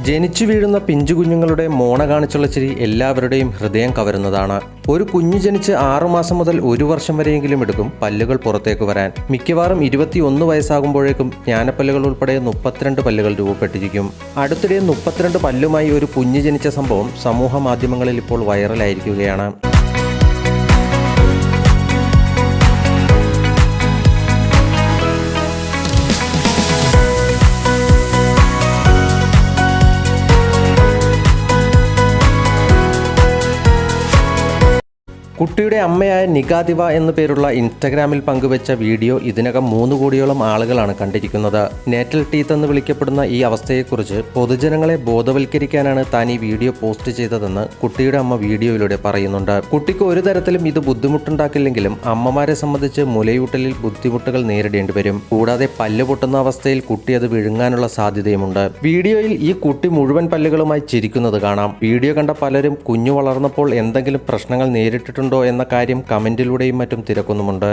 ജനിച്ചു വീഴുന്ന പിഞ്ചുകുഞ്ഞുങ്ങളുടെ മോണ കാണിച്ചുള്ള ചിരി എല്ലാവരുടെയും ഹൃദയം കവരുന്നതാണ്. ഒരു കുഞ്ഞു ജനിച്ച് 6 മാസം മുതൽ 1 വർഷം വരെയെങ്കിലും എടുക്കും പല്ലുകൾ പുറത്തേക്ക് വരാൻ. മിക്കവാറും 21 വയസ്സാകുമ്പോഴേക്കും ജ്ഞാനപ്പല്ലുകൾ ഉൾപ്പെടെ 32 പല്ലുകൾ രൂപപ്പെട്ടിരിക്കും. അടുത്തിടെ 32 പല്ലുമായി ഒരു കുഞ്ഞു ജനിച്ച സംഭവം സമൂഹ മാധ്യമങ്ങളിൽ ഇപ്പോൾ വൈറലായിരിക്കുകയാണ്. കുട്ടിയുടെ അമ്മയായ നികാദിവ എന്നു പേരുള്ള ഇൻസ്റ്റഗ്രാമിൽ പങ്കുവെച്ച വീഡിയോ ഇതിനകം 3 കോടിയോളം ആളുകളാണ് കണ്ടിരിക്കുന്നത്. നേറ്റൽ ടീത്ത് എന്ന് വിളിക്കപ്പെടുന്ന ഈ അവസ്ഥയെക്കുറിച്ച് പൊതുജനങ്ങളെ ബോധവൽക്കരിക്കാനാണ് താൻ ഈ വീഡിയോ പോസ്റ്റ് ചെയ്തതെന്ന് കുട്ടിയുടെ അമ്മ വീഡിയോയിലൂടെ പറയുന്നുണ്ട്. കുട്ടിക്ക് ഒരു തരത്തിലും ഇത് ബുദ്ധിമുട്ടുണ്ടാക്കില്ലെങ്കിലും അമ്മമാരെ സംബന്ധിച്ച് മുലയൂട്ടലിൽ ബുദ്ധിമുട്ടുകൾ നേരിടേണ്ടി വരും. കൂടാതെ പല്ല് പൊട്ടുന്ന അവസ്ഥയിൽ കുട്ടി അത് വിഴുങ്ങാനുള്ള സാധ്യതയുമുണ്ട്. വീഡിയോയിൽ ഈ കുട്ടി മുഴുവൻ പല്ലുകളുമായി ചിരിക്കുന്നത് കാണാം. വീഡിയോ കണ്ട പലരും കുഞ്ഞു വളർന്നപ്പോൾ എന്തെങ്കിലും പ്രശ്നങ്ങൾ നേരിട്ടിട്ടുണ്ട് എന്ന കാര്യം കമന്റിലൂടെയും മറ്റും തിരക്കുന്നുമുണ്ട്.